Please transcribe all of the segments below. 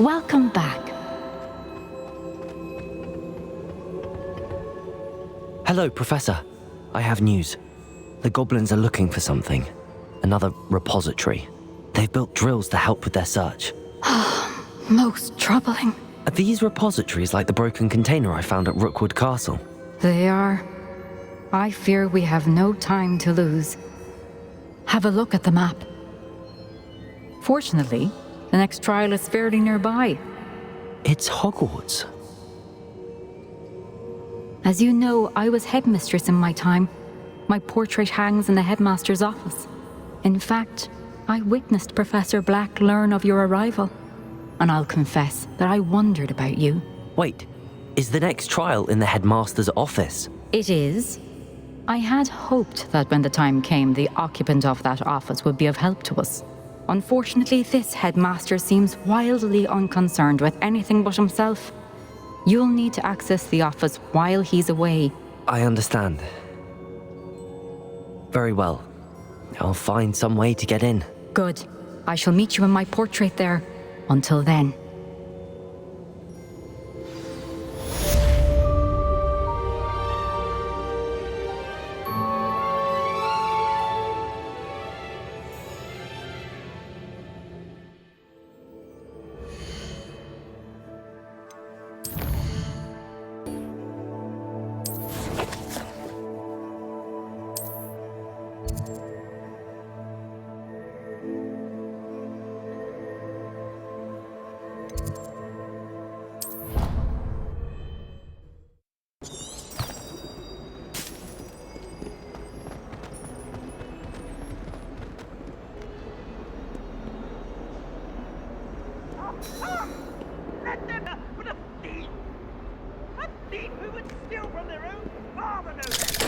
Welcome back. Hello, Professor. I have news. The goblins are looking for something. Another repository. They've built drills to help with their search. Most troubling. Are these repositories like the broken container I found at Rookwood Castle? They are. I fear we have no time to lose. Have a look at the map. Fortunately, the next trial is fairly nearby. It's Hogwarts. As you know, I was headmistress in my time. My portrait hangs in the headmaster's office. In fact, I witnessed Professor Black learn of your arrival. And I'll confess that I wondered about you. Wait, is the next trial in the headmaster's office? It is. I had hoped that when the time came, the occupant of that office would be of help to us. Unfortunately, this headmaster seems wildly unconcerned with anything but himself. You'll need to access the office while he's away. I understand. Very well. I'll find some way to get in. Good. I shall meet you in my portrait there. Until then. Let them but a thief! A thief who would steal from their own father, no less!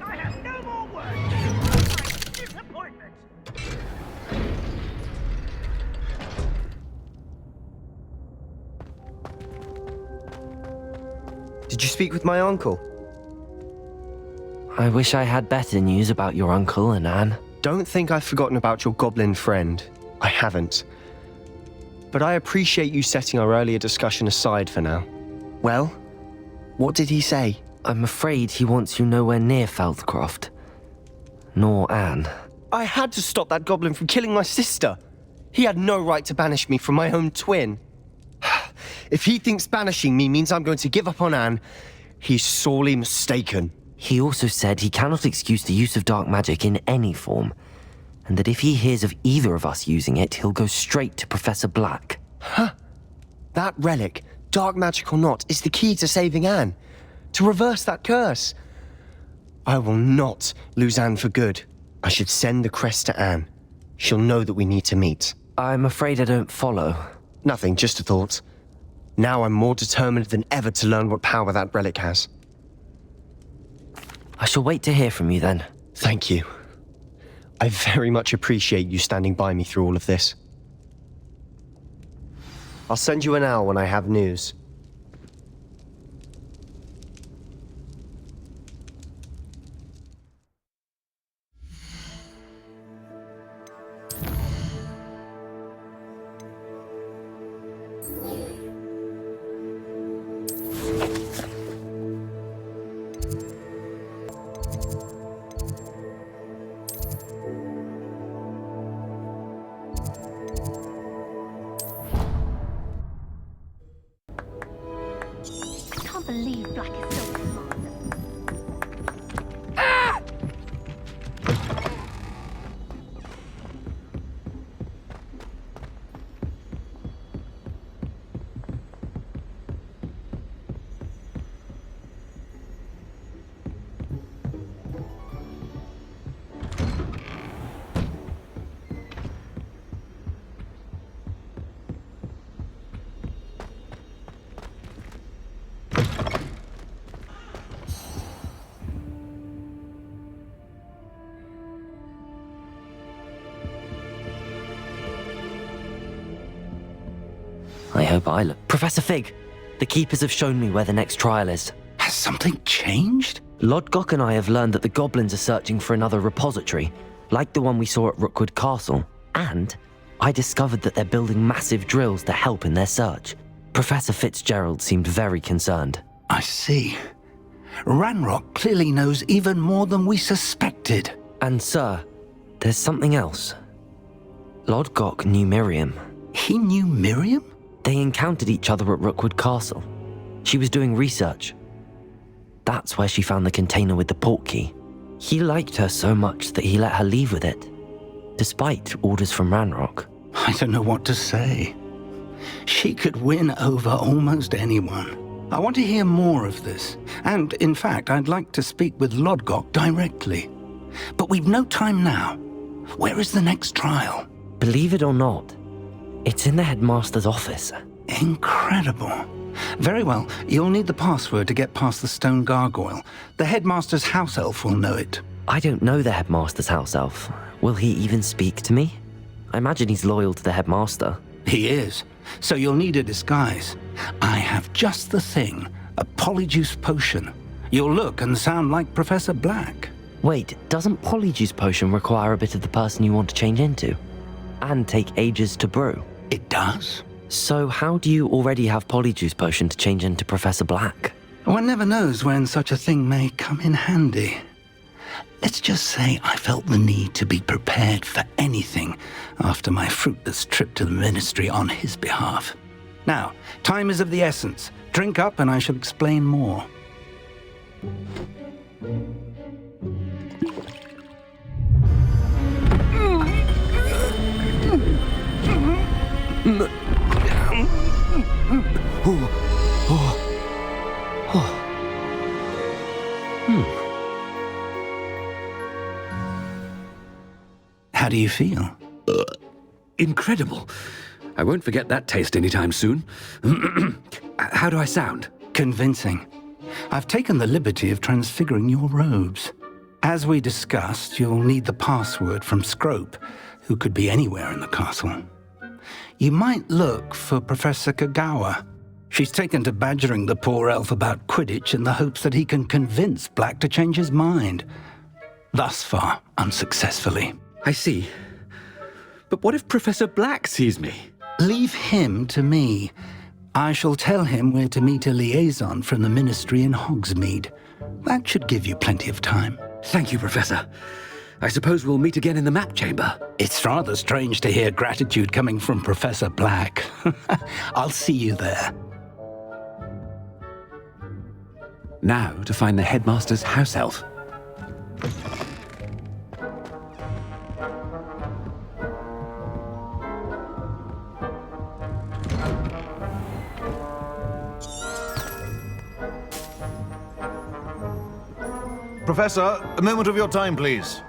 I have no more words! My disappointment! Did you speak with my uncle? I wish I had better news about your uncle and Anne. Don't think I've forgotten about your goblin friend. I haven't. But I appreciate you setting our earlier discussion aside for now. Well, what did he say? I'm afraid he wants you nowhere near Feldcroft. Nor Anne. I had to stop that goblin from killing my sister. He had no right to banish me from my own twin. If he thinks banishing me means I'm going to give up on Anne, he's sorely mistaken. He also said he cannot excuse the use of dark magic in any form, and that if he hears of either of us using it, he'll go straight to Professor Black. Huh? That relic, dark magic or not, is the key to saving Anne. To reverse that curse. I will not lose Anne for good. I should send the crest to Anne. She'll know that we need to meet. I'm afraid I don't follow. Nothing, just a thought. Now I'm more determined than ever to learn what power that relic has. I shall wait to hear from you then. Thank you. I very much appreciate you standing by me through all of this. I'll send you an owl when I have news. Believe Black is so smart. I hope I look. Professor Fig, the Keepers have shown me where the next trial is. Has something changed? Lodgok and I have learned that the goblins are searching for another repository, like the one we saw at Rookwood Castle. And I discovered that they're building massive drills to help in their search. Professor Fitzgerald seemed very concerned. I see. Ranrock clearly knows even more than we suspected. And sir, there's something else. Lodgok knew Miriam. He knew Miriam? They encountered each other at Rookwood Castle. She was doing research. That's where she found the container with the portkey. He liked her so much that he let her leave with it, despite orders from Ranrock. I don't know what to say. She could win over almost anyone. I want to hear more of this. And, in fact, I'd like to speak with Lodgok directly. But we've no time now. Where is the next trial? Believe it or not, it's in the headmaster's office. Incredible. Very well, you'll need the password to get past the stone gargoyle. The headmaster's house elf will know it. I don't know the headmaster's house elf. Will he even speak to me? I imagine he's loyal to the headmaster. He is. So you'll need a disguise. I have just the thing. A polyjuice potion. You'll look and sound like Professor Black. Wait, doesn't Polyjuice Potion require a bit of the person you want to change into? And take ages to brew? It does? So how do you already have Polyjuice Potion to change into Professor Black? One never knows when such a thing may come in handy. Let's just say I felt the need to be prepared for anything after my fruitless trip to the ministry on his behalf. Now, time is of the essence. Drink up and I shall explain more. How do you feel? Incredible. I won't forget that taste anytime soon. How do I sound? Convincing. I've taken the liberty of transfiguring your robes. As we discussed, you'll need the password from Scrope, who could be anywhere in the castle. You might look for Professor Kagawa. She's taken to badgering the poor elf about Quidditch in the hopes that he can convince Black to change his mind. Thus far, unsuccessfully. I see. But what if Professor Black sees me? Leave him to me. I shall tell him where to meet a liaison from the ministry in Hogsmeade. That should give you plenty of time. Thank you, Professor. I suppose we'll meet again in the map chamber. It's rather strange to hear gratitude coming from Professor Black. I'll see you there. Now to find the headmaster's house elf. Professor, a moment of your time, please.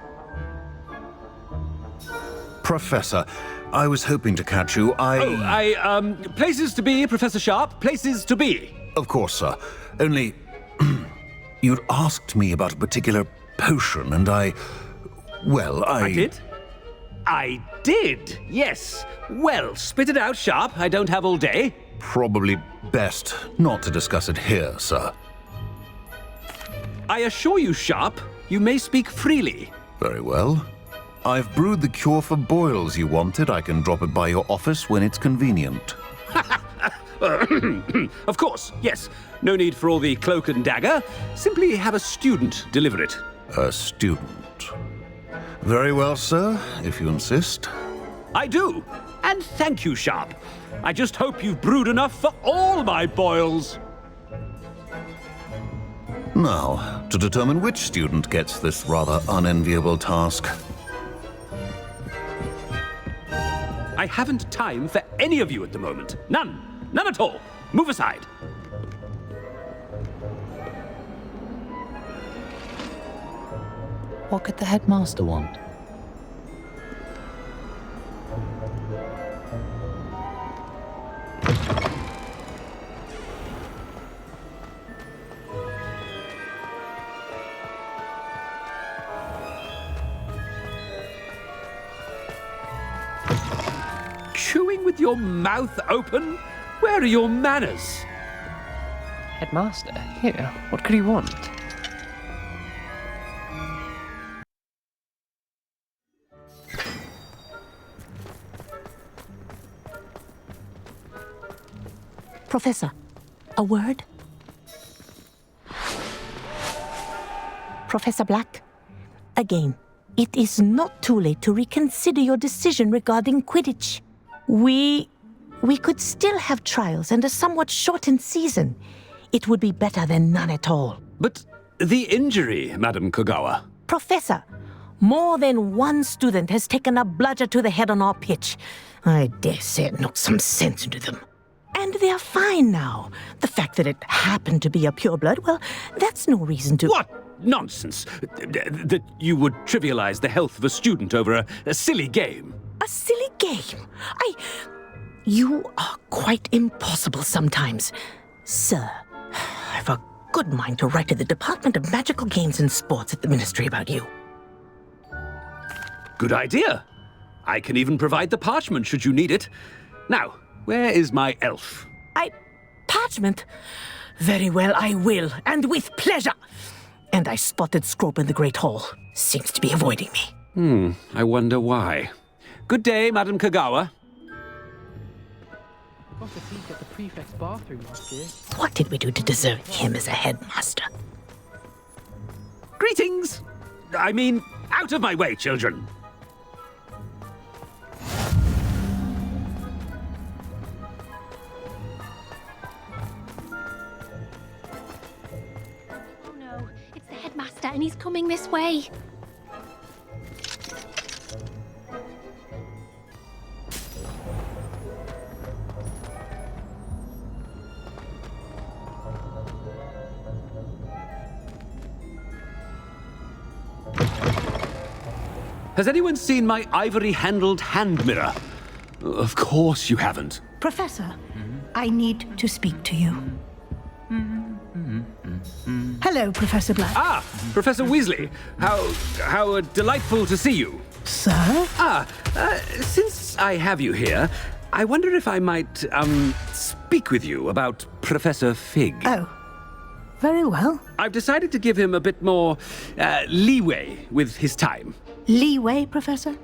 Professor, I was hoping to catch you. Places to be, Professor Sharp, places to be. Of course, sir. Only, you'd asked me about a particular potion, and I did? I did, yes. Well, spit it out, Sharp. I don't have all day. Probably best not to discuss it here, sir. I assure you, Sharp, you may speak freely. Very well. I've brewed the cure for boils you wanted. I can drop it by your office when it's convenient. Of course, yes. No need for all the cloak and dagger. Simply have a student deliver it. A student. Very well, sir, if you insist. I do. And thank you, Sharp. I just hope you've brewed enough for all my boils. Now, to determine which student gets this rather unenviable task. I haven't time for any of you at the moment. None. None at all. Move aside. What could the headmaster want? Chewing with your mouth open? Where are your manners? Headmaster, here, what could he want? Professor, a word? Professor Black, again, it is not too late to reconsider your decision regarding Quidditch. We could still have trials and a somewhat shortened season. It would be better than none at all. But the injury, Madam Kogawa. Professor, more than one student has taken a bludger to the head on our pitch. I dare say it knocked some sense into them. And they're fine now. The fact that it happened to be a pureblood, well, that's no reason to... What nonsense! That you would trivialize the health of a student over a silly game. A silly game? You are quite impossible sometimes. Sir, I've a good mind to write to the Department of Magical Games and Sports at the Ministry about you. Good idea. I can even provide the parchment should you need it. Now, where is my elf? Parchment? Very well, I will, and with pleasure. And I spotted Scrope in the Great Hall. Seems to be avoiding me. I wonder why. Good day, Madam Kogawa. Got a peek at the prefect's bathroom last year. What did we do to deserve him as a headmaster? Greetings! I mean, out of my way, children. Oh no, it's the headmaster and he's coming this way. Has anyone seen my ivory-handled hand mirror? Of course you haven't. Professor, I need to speak to you. Hello, Professor Black. Ah, Professor Weasley. How delightful to see you. Sir? Since I have you here, I wonder if I might, speak with you about Professor Fig. Oh, very well. I've decided to give him a bit more, leeway with his time. Leeway, Professor?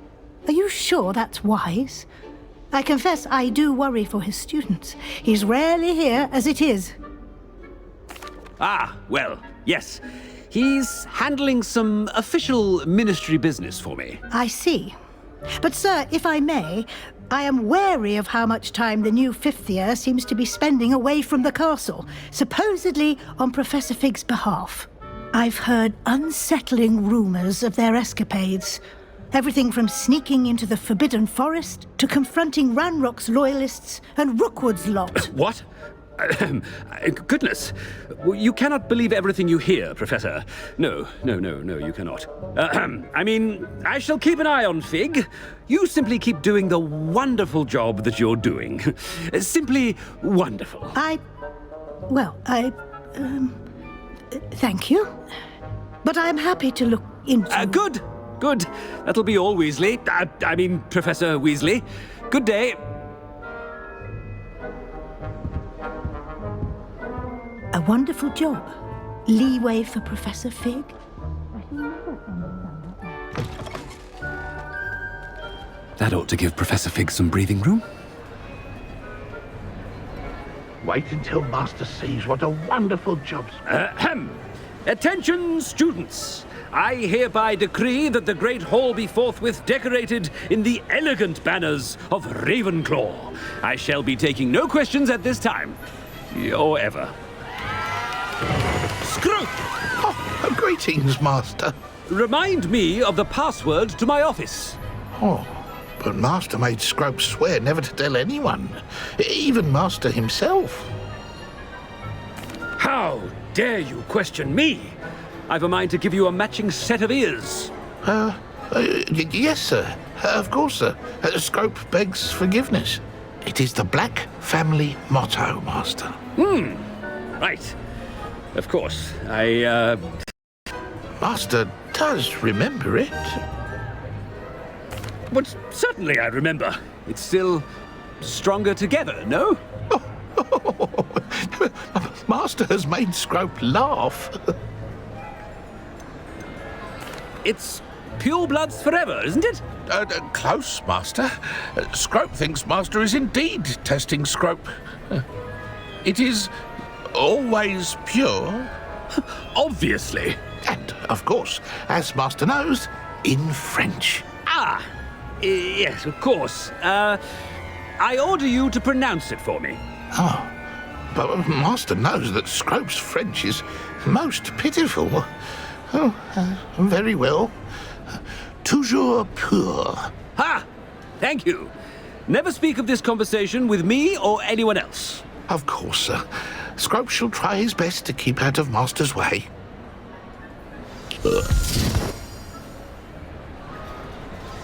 Are you sure that's wise? I confess I do worry for his students. He's rarely here as it is. Ah, well, yes. He's handling some official ministry business for me. I see. But, sir, if I may, I am wary of how much time the new fifth year seems to be spending away from the castle, supposedly on Professor Fig's behalf. I've heard unsettling rumors of their escapades. Everything from sneaking into the Forbidden Forest to confronting Ranrock's loyalists and Rookwood's lot. What? Goodness. You cannot believe everything you hear, Professor. No, you cannot. I mean, I shall keep an eye on Fig. You simply keep doing the wonderful job that you're doing. Simply wonderful. Thank you. But I'm happy to look into... Good. That'll be all, Weasley. I mean, Professor Weasley. Good day. A wonderful job. Leeway for Professor Fig. That ought to give Professor Fig some breathing room. Wait until Master sees what a wonderful job. Attention, students! I hereby decree that the Great Hall be forthwith decorated in the elegant banners of Ravenclaw. I shall be taking no questions at this time. Or ever. Scrope! Oh, greetings, Master. Remind me of the password to my office. Oh, but Master made Scrope swear never to tell anyone, even Master himself. How dare you question me? I've a mind to give you a matching set of ears. Yes, sir. Of course, sir. Scrope begs forgiveness. It is the Black family motto, Master. Right. Of course. Master does remember it. But certainly I remember. It's still stronger together, no? Master has made Scrope laugh. It's pure bloods forever, isn't it? Close, Master. Scrope thinks Master is indeed testing Scrope. It is always pure. Obviously. And, of course, as Master knows, in French. Ah, yes, of course. I order you to pronounce it for me. Oh, but Master knows that Scrope's French is most pitiful. Oh, very well. Toujours pur. Ha! Thank you. Never speak of this conversation with me or anyone else. Of course, sir. Scrope shall try his best to keep out of Master's way. The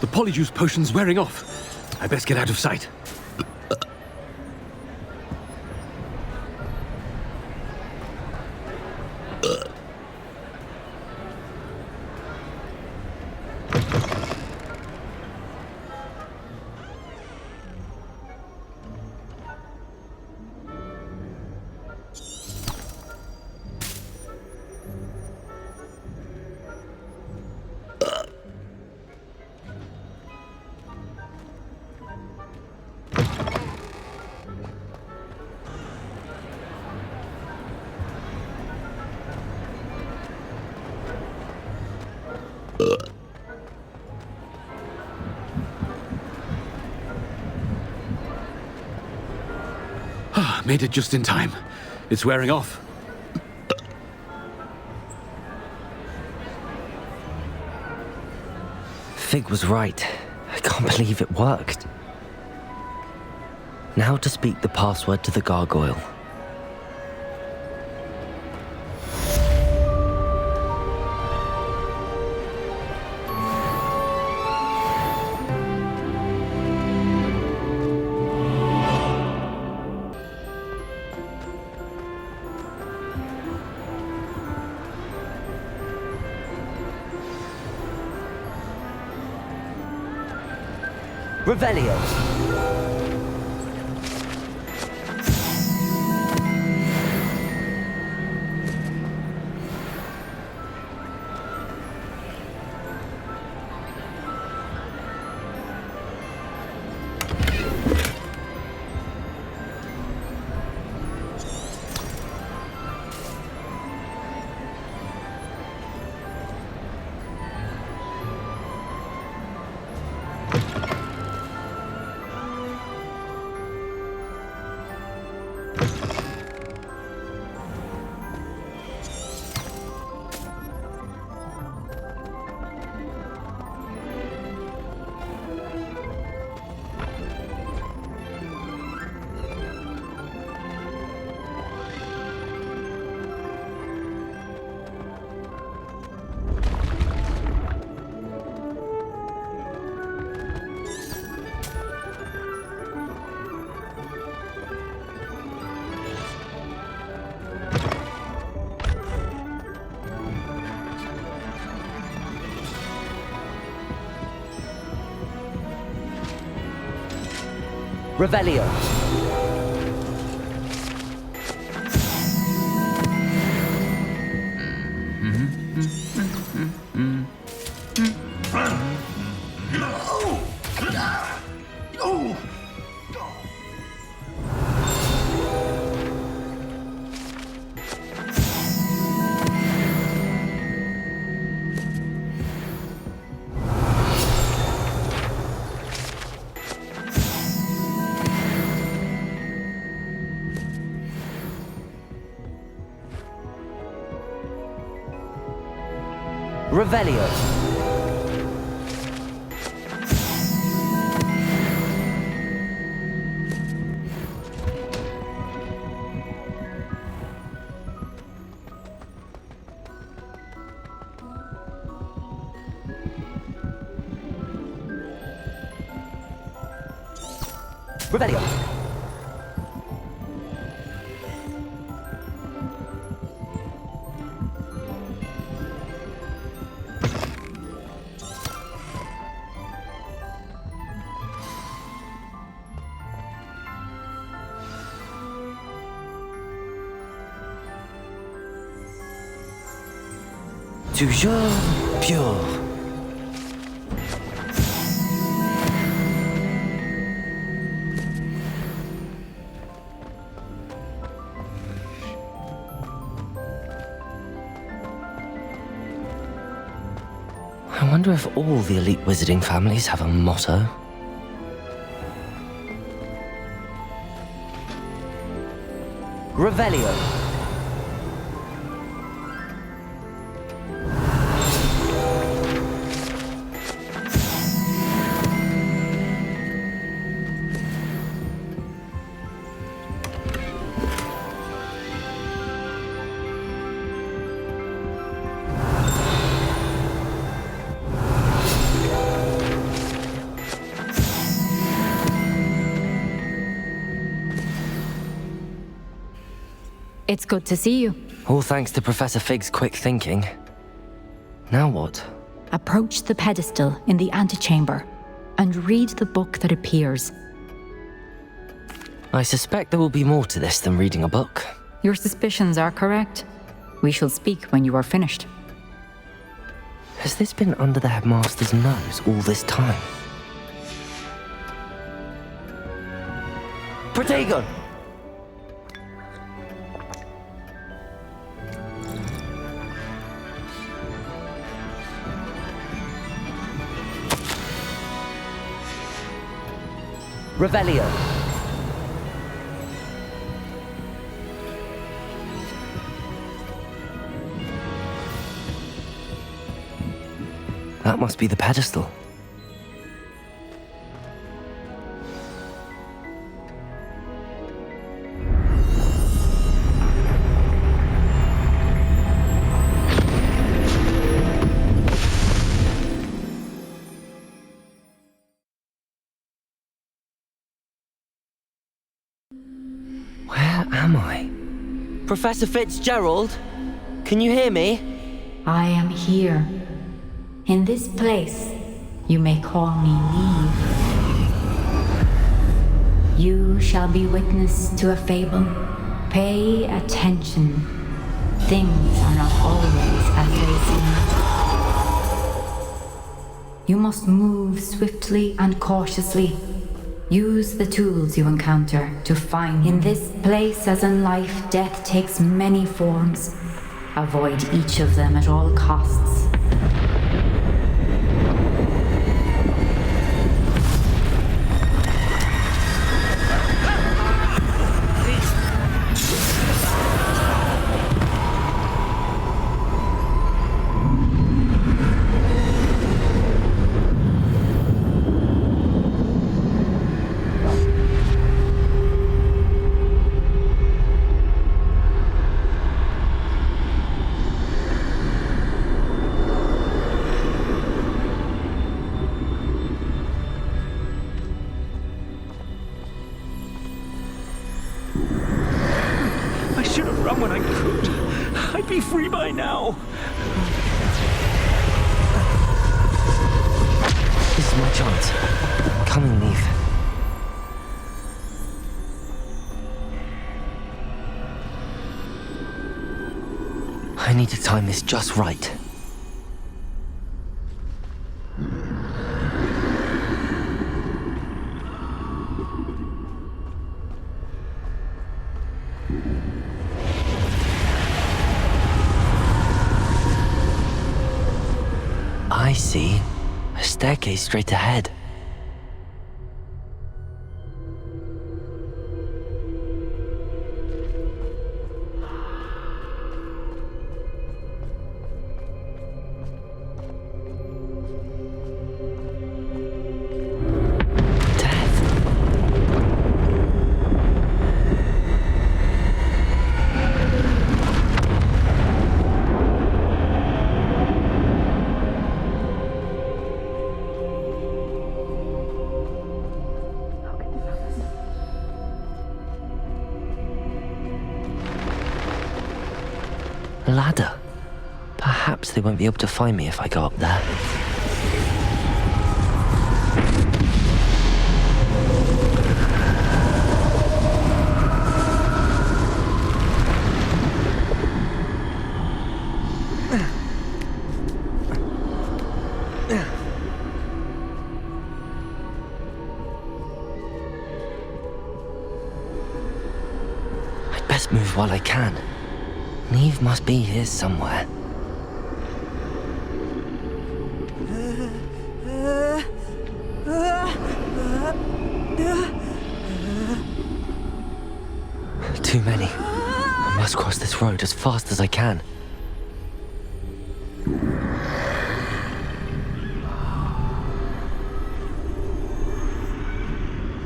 polyjuice potion's wearing off. I best get out of sight. Made it just in time. It's wearing off. Fig was right. I can't believe it worked. Now to speak the password to the gargoyle. Revelio. Revelio. Revelio. Revelio. Toujours pure. I wonder if all the elite wizarding families have a motto. Revelio. It's good to see you. All thanks to Professor Fig's quick thinking. Now what? Approach the pedestal in the antechamber and read the book that appears. I suspect there will be more to this than reading a book. Your suspicions are correct. We shall speak when you are finished. Has this been under the headmaster's nose all this time? Protego! Revelio. That must be the pedestal. Where am I? Professor Fitzgerald? Can you hear me? I am here. In this place, you may call me Neve. You shall be witness to a fable. Pay attention. Things are not always as they seem. You must move swiftly and cautiously. Use the tools you encounter to find. In this place, as in life, death takes many forms. Avoid each of them at all costs. I should have run when I could. I'd be free by now. This is my chance. Coming, Neve. I need to time this just right. I see. A staircase straight ahead. Ladder. Perhaps they won't be able to find me if I go up there. I'd best move while I can. Neve must be here somewhere. Too many. I must cross this road as fast as I can.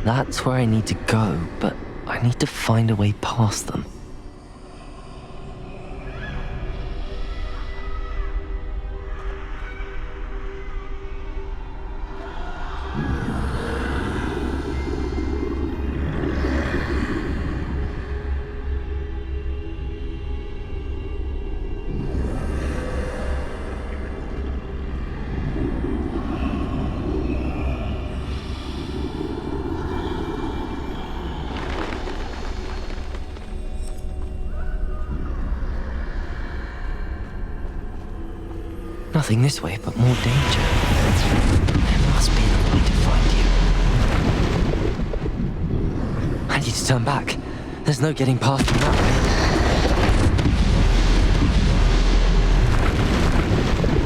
That's where I need to go, but I need to find a way past them. Nothing this way, but more danger. There must be a way to find you. I need to turn back. There's no getting past them that way.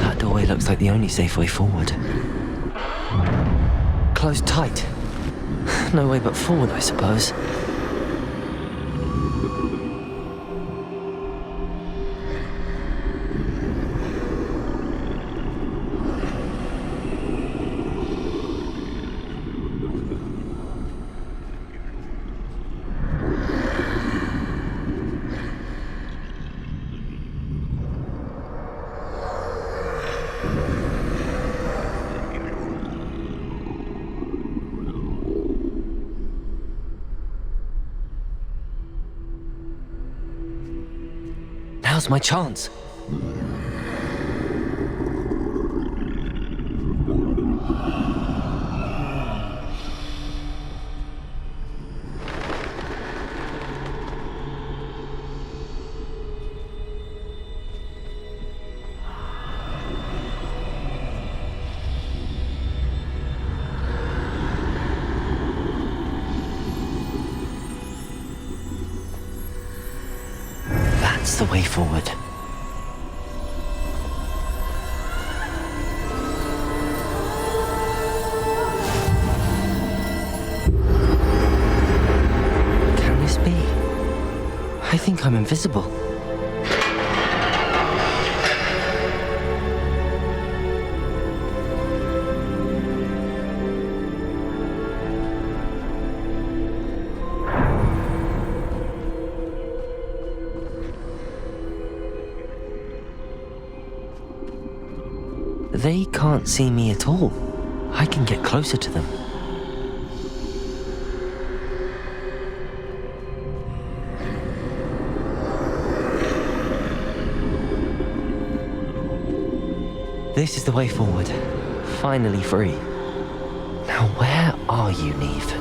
That doorway looks like the only safe way forward. Closed tight. No way but forward, I suppose. Now's my chance. That's the way forward. Can this be? I think I'm invisible. They can't see me at all. I can get closer to them. This is the way forward. Finally free. Now where are you, Neve?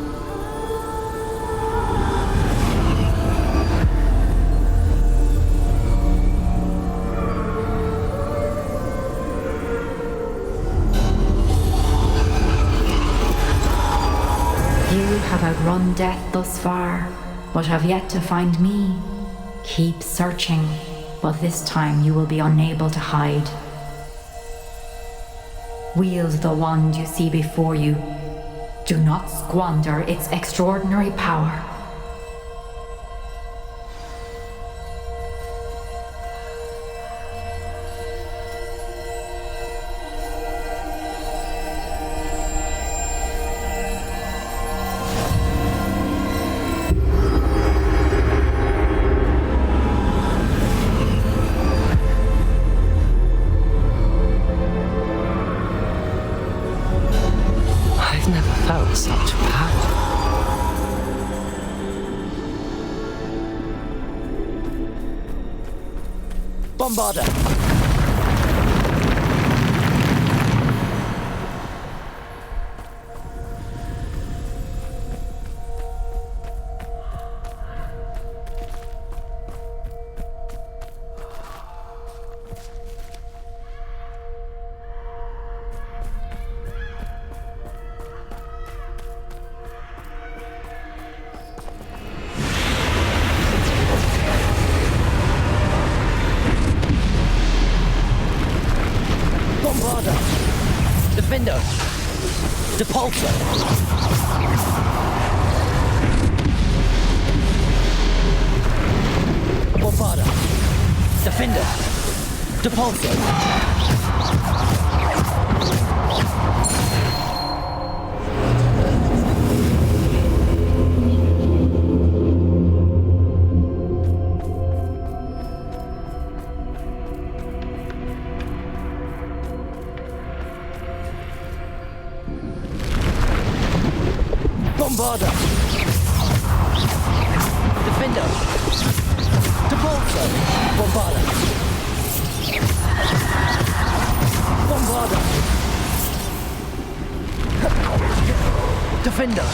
You have outrun death thus far, but have yet to find me. Keep searching, but this time you will be unable to hide. Wield the wand you see before you. Do not squander its extraordinary power. Such power. Bombarder! Defender! Depulsor! Bombarda. Defender. Depulso. Bombarda. Defender. Depulso. Bombarda. Bombarda. Defender.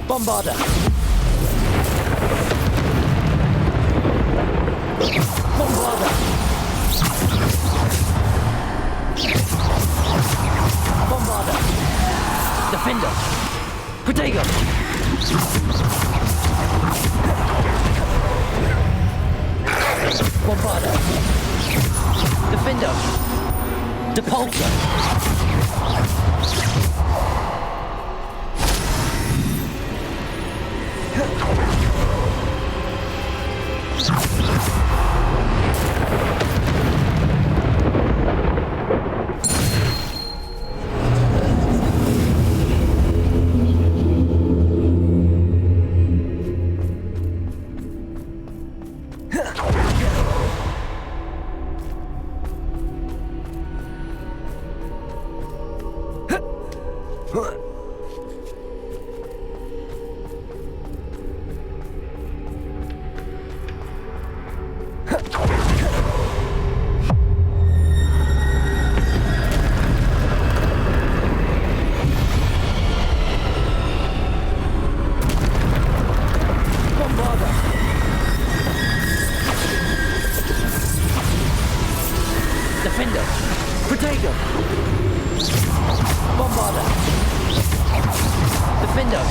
Bombarda. Bombarda. Bombarda. Defender. Protego. Bombarda. Defender. Depulso. Defender. Protego. Bombarda. Defender.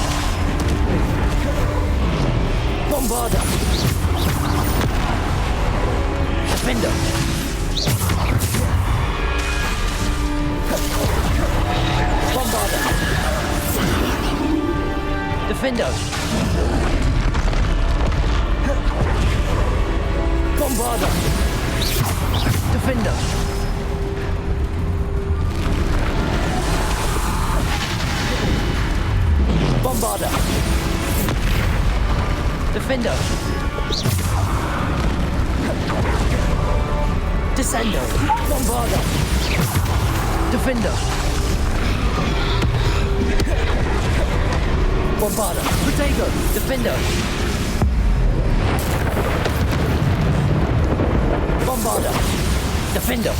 Bombarda. Defender. Bombarda. Defender. Bombarda. Defender. Bombarda. Defender. Descendo. Bombarda. Defender. Bombarda. Protego. Defender. Bombarda. Defender.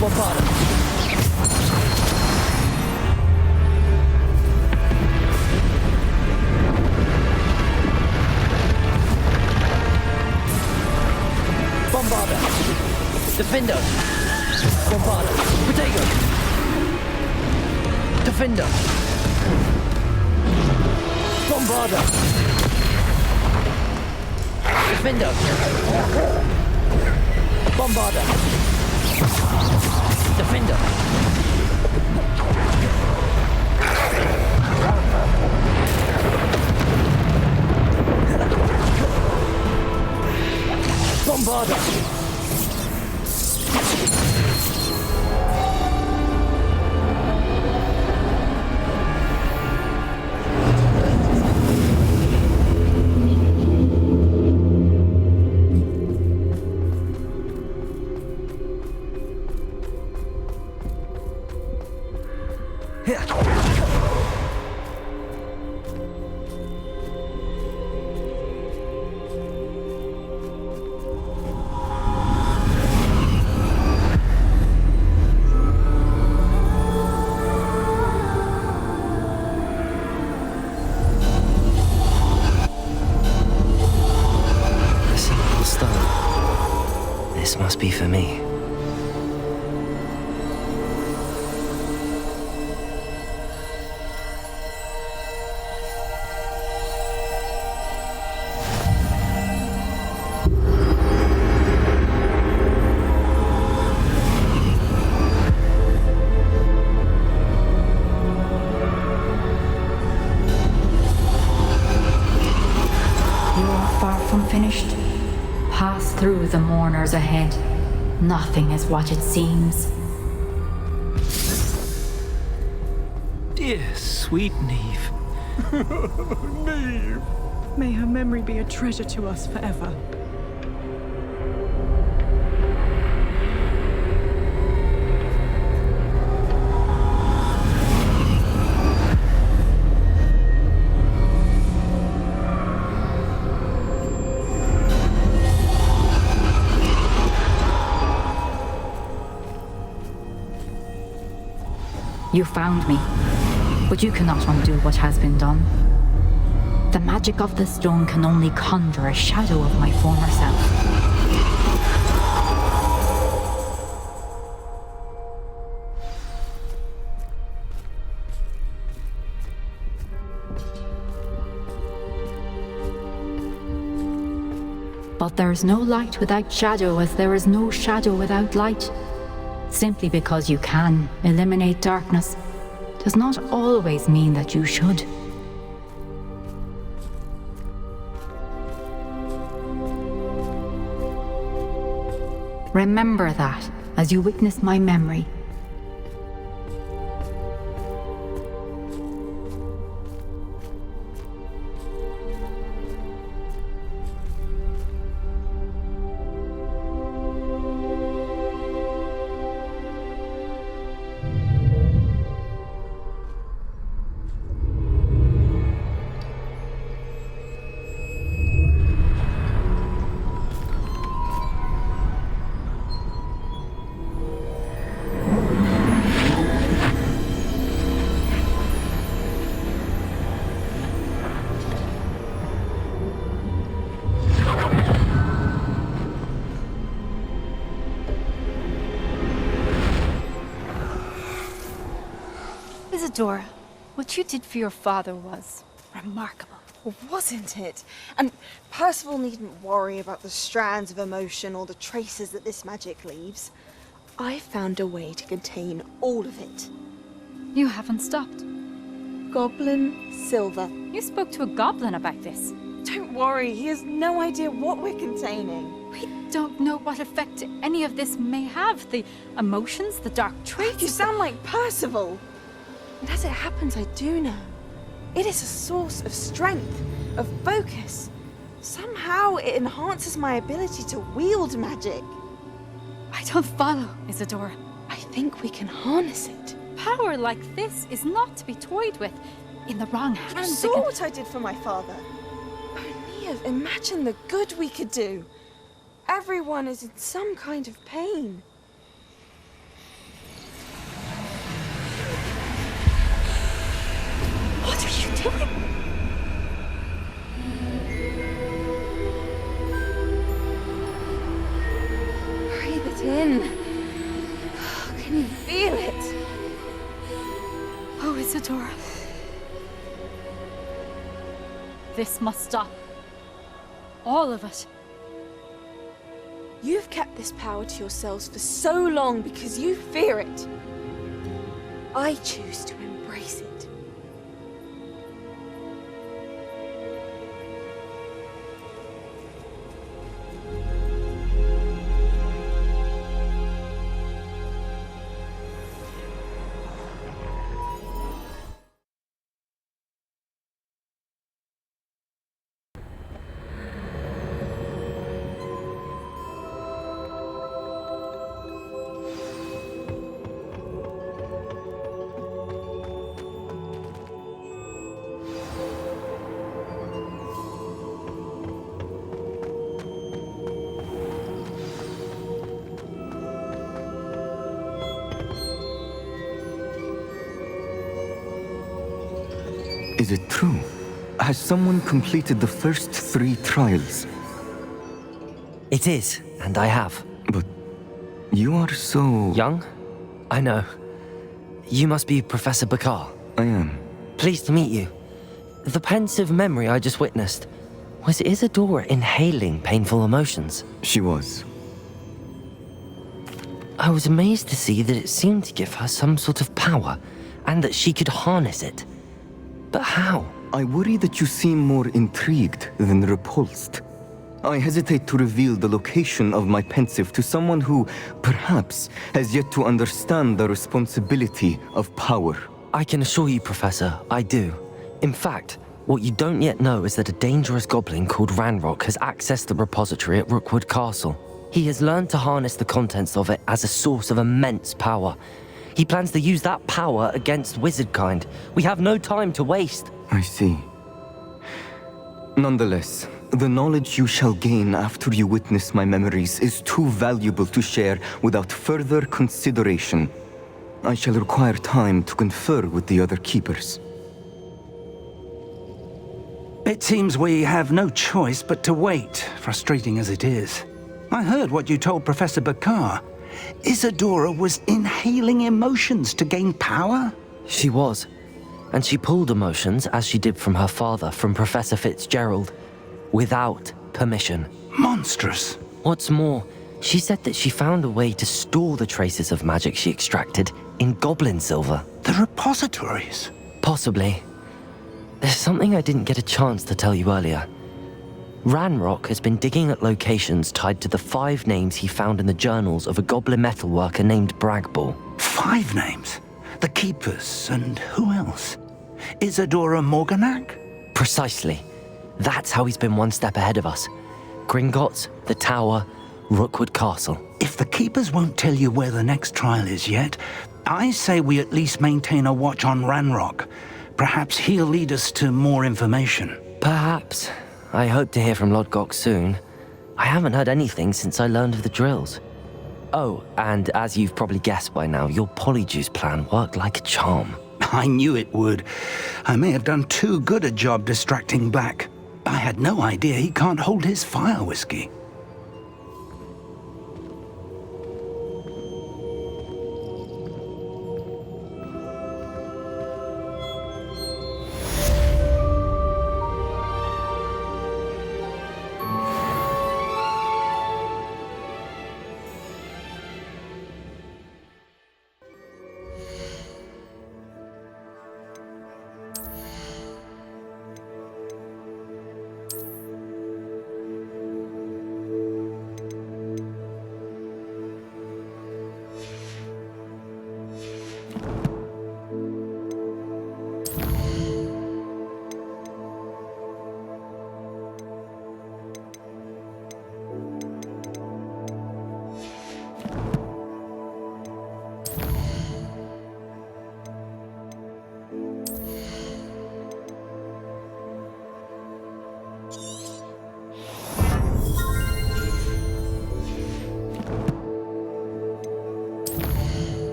Bombarda. Bombarda. Defender. Bombarda. Protego. Defender. Bombarda. Defender. Bombarda. Defender. Bombarda. This must be for me. through the mourners ahead. Nothing is what it seems. Dear sweet Neve. Neve! May her memory be a treasure to us forever. You found me, but you cannot undo what has been done. The magic of the stone can only conjure a shadow of my former self. But there is no light without shadow, as there is no shadow without light. Simply because you can eliminate darkness does not always mean that you should. Remember that as you witness my memory. Isadora, what you did for your father was remarkable. Well, wasn't it? And Percival needn't worry about the strands of emotion or the traces that this magic leaves. I found a way to contain all of it. You haven't stopped. Goblin Silver. You spoke to a goblin about this. Don't worry, he has no idea what we're containing. We don't know what effect any of this may have. The emotions, the dark traits. You sound like Percival. And as it happens, I do know. It is a source of strength, of focus. Somehow it enhances my ability to wield magic. I don't follow, Isadora. I think we can harness it. Power like this is not to be toyed with. In the wrong You hands, saw what I did for my father. Oh, Neve, imagine the good we could do. Everyone is in some kind of pain. What are you doing? Breathe it in. Can you feel it? Oh, Isadora. This must stop. All of it. You've kept this power to yourselves for so long because you fear it. I choose to embrace it. Is it true? Has someone completed the first 3 trials? It is, and I have. But you are so... Young? I know. You must be Professor Bakar. I am. Pleased to meet you. The pensive memory I just witnessed, was Isadora inhaling painful emotions? She was. I was amazed to see that it seemed to give her some sort of power, and that she could harness it. But how? I worry that you seem more intrigued than repulsed. I hesitate to reveal the location of my pensive to someone who, perhaps, has yet to understand the responsibility of power. I can assure you, Professor, I do. In fact, what you don't yet know is that a dangerous goblin called Ranrock has accessed the repository at Rookwood Castle. He has learned to harness the contents of it as a source of immense power. He plans to use that power against wizardkind. We have no time to waste. I see. Nonetheless, the knowledge you shall gain after you witness my memories is too valuable to share without further consideration. I shall require time to confer with the other keepers. It seems we have no choice but to wait, frustrating as it is. I heard what you told Professor Bakar. Isadora was inhaling emotions to gain power? She was. And she pulled emotions, as she did from her father, from Professor Fitzgerald, without permission. Monstrous. What's more, she said that she found a way to store the traces of magic she extracted in goblin silver. The repositories? Possibly. There's something I didn't get a chance to tell you earlier. Ranrock has been digging at locations tied to the 5 names he found in the journals of a goblin metalworker named Bragball. 5 names? The Keepers, and who else? Isadora Morganac? Precisely. That's how he's been one step ahead of us. Gringotts, the Tower, Rookwood Castle. If the Keepers won't tell you where the next trial is yet, I say we at least maintain a watch on Ranrock. Perhaps he'll lead us to more information. Perhaps. I hope to hear from Lodgok soon. I haven't heard anything since I learned of the drills. Oh, and as you've probably guessed by now, your Polyjuice plan worked like a charm. I knew it would. I may have done too good a job distracting Black. I had no idea he can't hold his fire whiskey.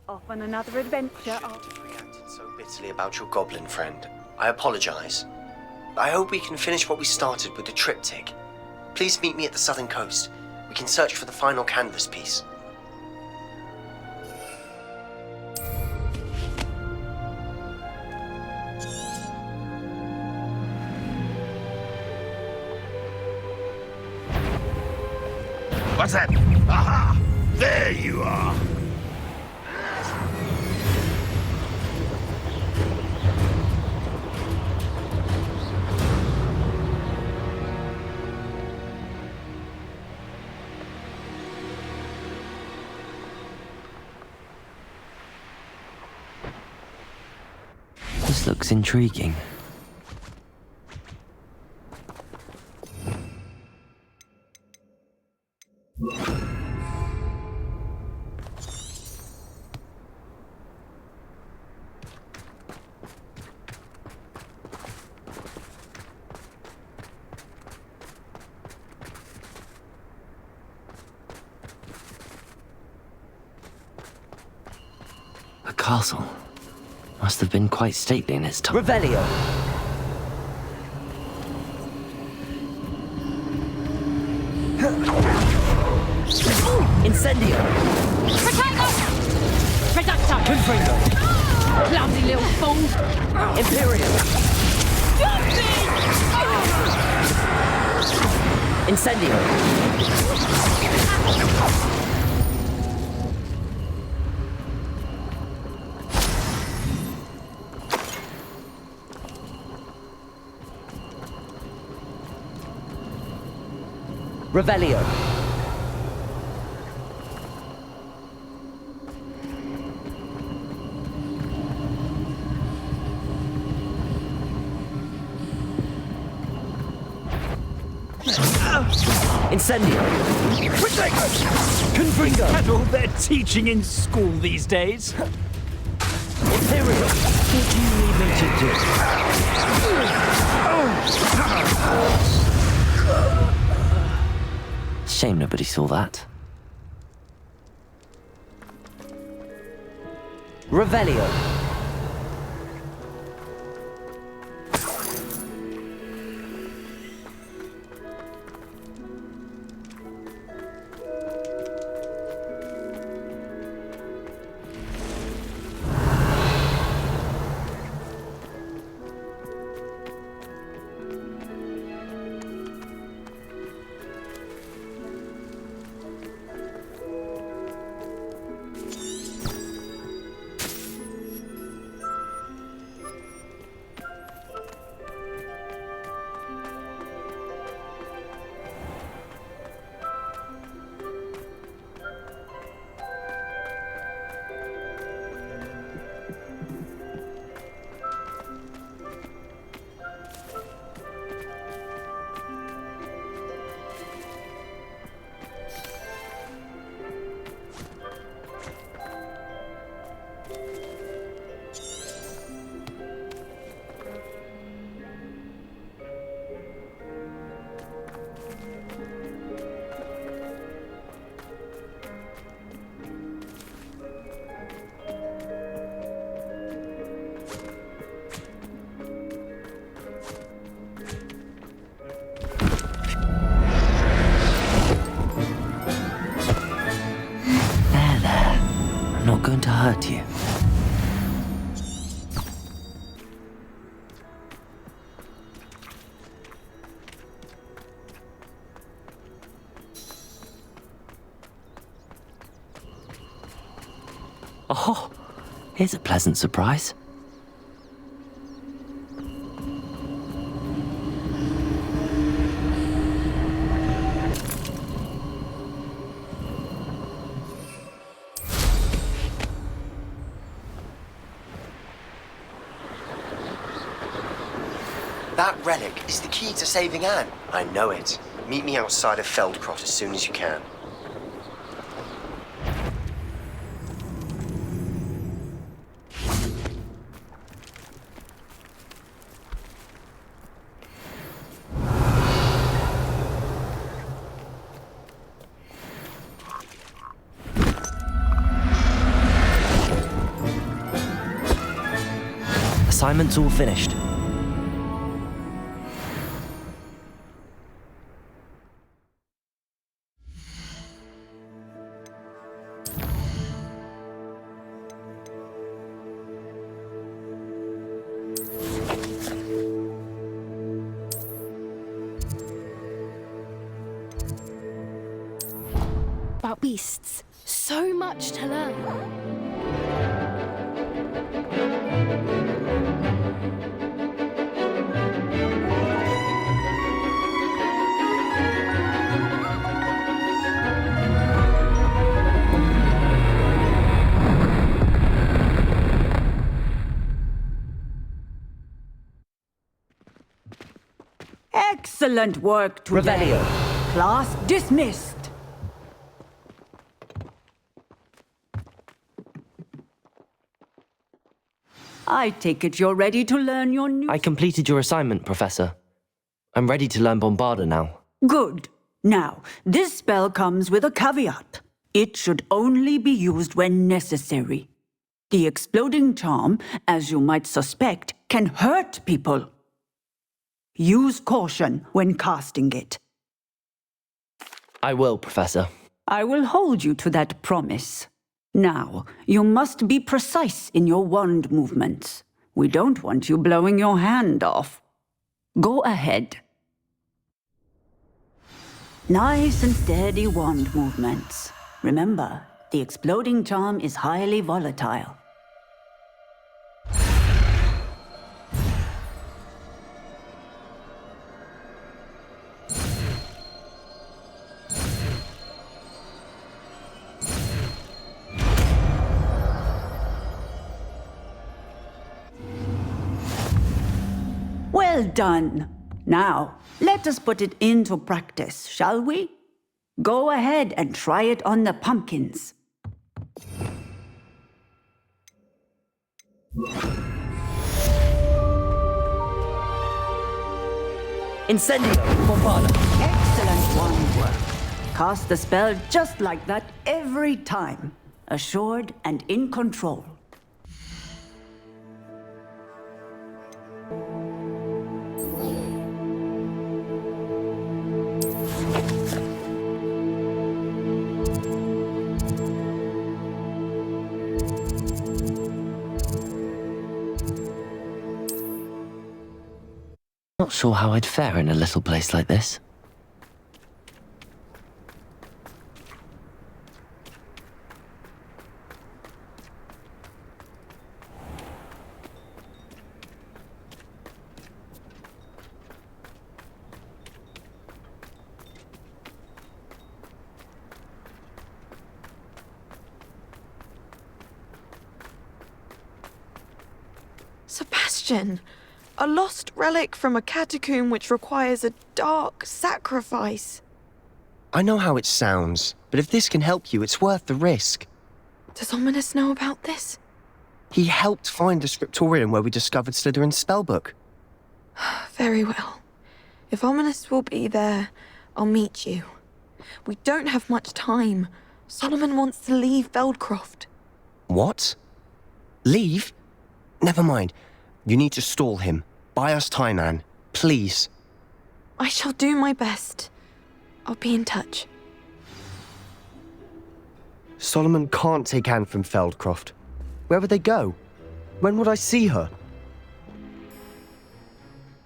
Off on another adventure. You've reacted so bitterly about your goblin friend. I apologize. I hope we can finish what we started with the triptych. Please meet me at the southern coast. We can search for the final canvas piece. What's that? Aha! There you are! This looks intriguing. The castle must have been quite stately in its time. Revelio! Incendio! Protego! Reducto! Confringo! Clumsy little fool! Imperium! Incendio! Revelio! Incendio! Confringo! Is that all they're teaching in school these days? Imperium! What do you need me to do? Shame nobody saw that. Revelio! I'm not going to hurt you. Oh, here's a pleasant surprise. That relic is the key to saving Anne. I know it. Meet me outside of Feldcrot as soon as you can. Assignment's all finished. About beasts. So much to learn. Excellent work today. Revelio. Class dismissed. I take it you're ready to learn your new... I completed your assignment, Professor. I'm ready to learn Bombarda now. Good. Now, this spell comes with a caveat. It should only be used when necessary. The exploding charm, as you might suspect, can hurt people. Use caution when casting it. I will, Professor. I will hold you to that promise. Now, you must be precise in your wand movements. We don't want you blowing your hand off. Go ahead. Nice and steady wand movements. Remember, the exploding charm is highly volatile. Well done. Now, let us put it into practice, shall we? Go ahead and try it on the pumpkins. Incendio. Bombarda. Excellent wand work. Cast the spell just like that every time. Assured and in control. Not sure how I'd fare in a little place like this. Sebastian! A lost relic from a catacomb which requires a dark sacrifice. I know how it sounds, but if this can help you, it's worth the risk. Does Ominous know about this? He helped find the scriptorium where we discovered Slytherin's spellbook. Very well. If Ominous will be there, I'll meet you. We don't have much time. Solomon wants to leave Feldcroft. What? Leave? Never mind. You need to stall him. Buy us time, Anne. Please. I shall do my best. I'll be in touch. Solomon can't take Anne from Feldcroft. Where would they go? When would I see her?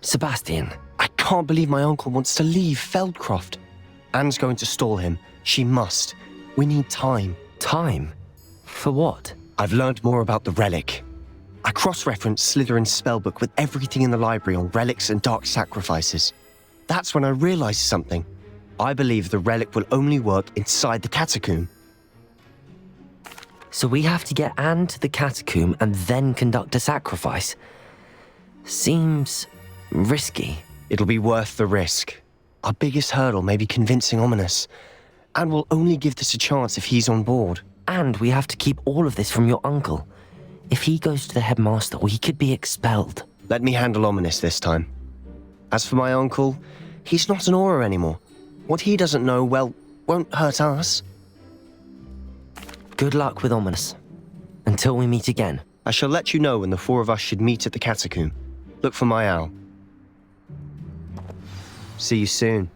Sebastian. I can't believe my uncle wants to leave Feldcroft. Anne's going to stall him. She must. We need time. Time? For what? I've learned more about the relic. I cross-referenced Slytherin's spellbook with everything in the library on relics and dark sacrifices. That's when I realized something. I believe the relic will only work inside the catacomb. So we have to get Anne to the catacomb and then conduct a sacrifice. Seems risky. It'll be worth the risk. Our biggest hurdle may be convincing Ominous. And we'll only give this a chance if he's on board. And we have to keep all of this from your uncle. If he goes to the headmaster, we could be expelled. Let me handle Ominous this time. As for my uncle, he's not an Auror anymore. What he doesn't know, well, won't hurt us. Good luck with Ominous. Until we meet again. I shall let you know when the four of us should meet at the catacomb. Look for my owl. See you soon.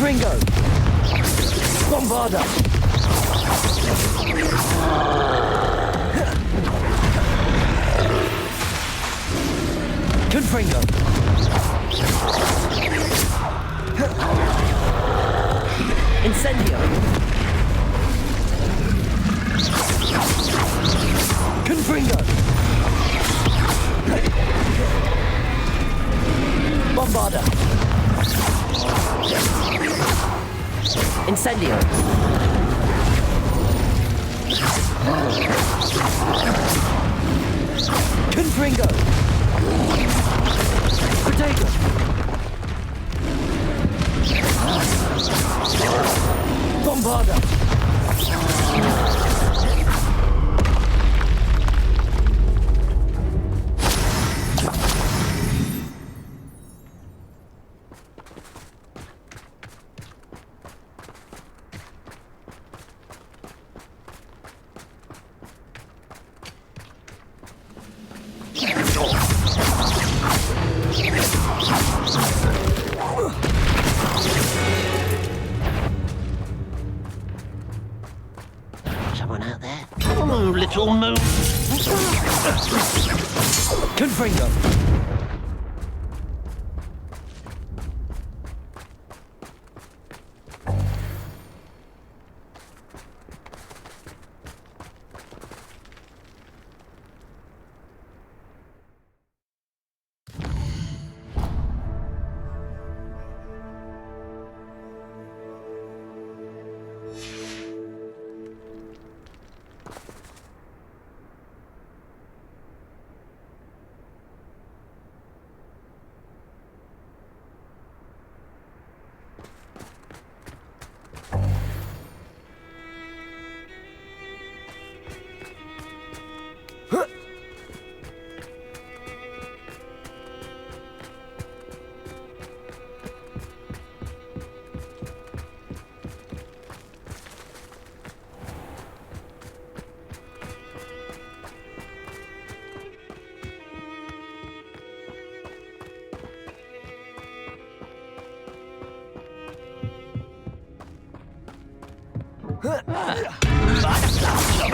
Confringo! Bombarda! Confringo! Incendio! Confringo! Bombarda! Incendio! Confringo! Protego! Bombarda! Someone out there? Oh, little moon. Confringo!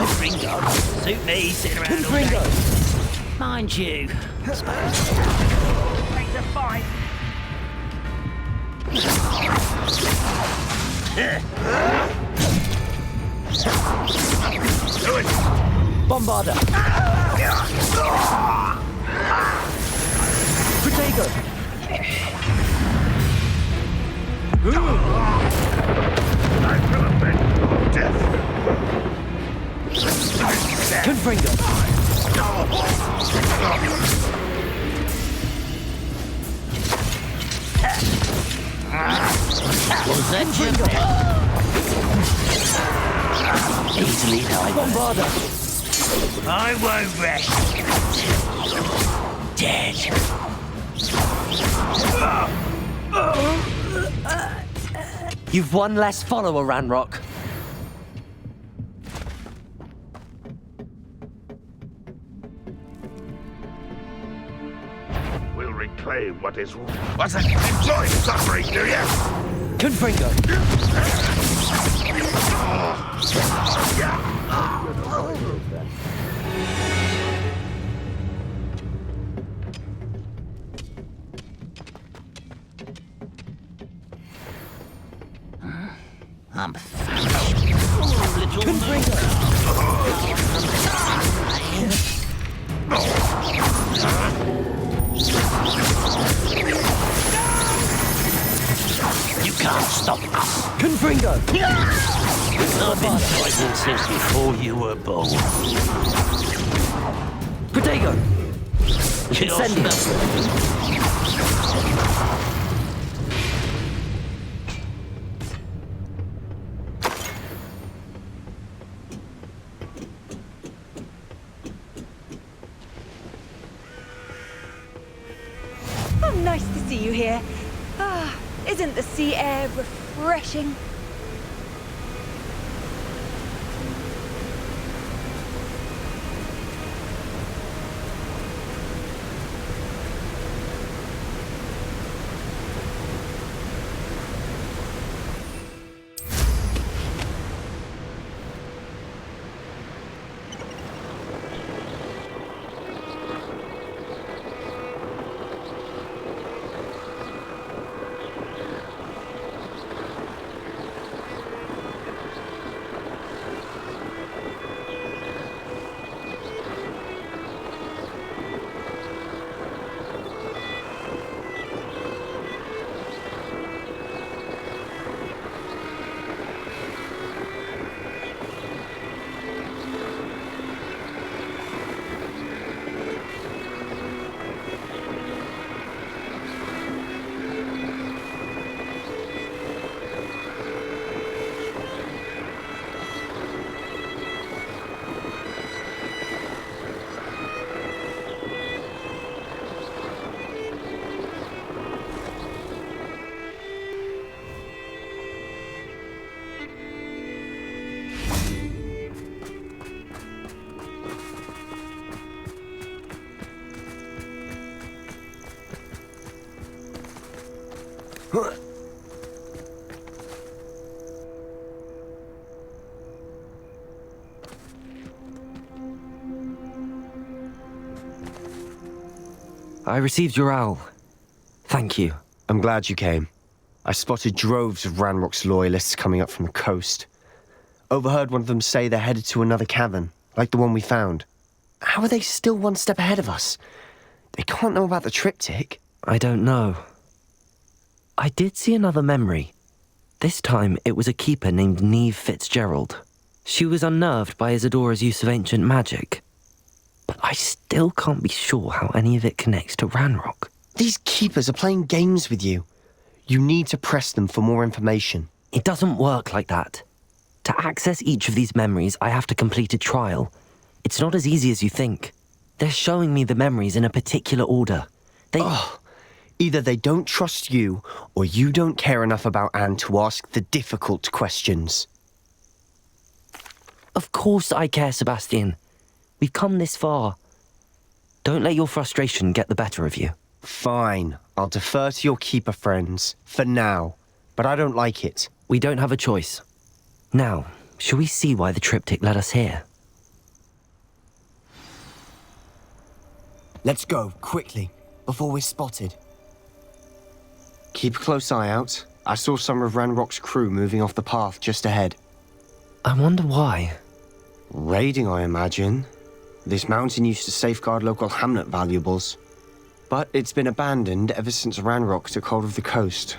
Confringo. Suit me, sitting around all day. Mind you, I suppose. Take the fight. Do it. Bombarda! Protego! Confringo! Was that easily done. Bombarda! I won't rest. Dead. You've one less follower, Ranrock. We'll reclaim what is... What's that? Enjoy suffering, do you? Confringo! I'm famished. Confringo! You can't stop us. Confringo! I've been fighting since before you were born. Protego! Incendio! Oh, nice to see you here. Ah, isn't the sea air refreshing? I received your owl. Thank you. I'm glad you came. I spotted droves of Ranrock's loyalists coming up from the coast. Overheard one of them say they're headed to another cavern, like the one we found. How are they still one step ahead of us? They can't know about the triptych. I don't know. I did see another memory. This time it was a keeper named Neve Fitzgerald. She was unnerved by Isadora's use of ancient magic. But I still can't be sure how any of it connects to Ranrock. These keepers are playing games with you. You need to press them for more information. It doesn't work like that. To access each of these memories, I have to complete a trial. It's not as easy as you think. They're showing me the memories in a particular order. Either they don't trust you, or you don't care enough about Anne to ask the difficult questions. Of course I care, Sebastian. We've come this far. Don't let your frustration get the better of you. Fine. I'll defer to your keeper friends, for now. But I don't like it. We don't have a choice. Now, shall we see why the triptych led us here? Let's go, quickly, before we're spotted. Keep a close eye out. I saw some of Ranrock's crew moving off the path just ahead. I wonder why. Raiding, I imagine. This mountain used to safeguard local hamlet valuables. But it's been abandoned ever since Ranrock took hold of the coast.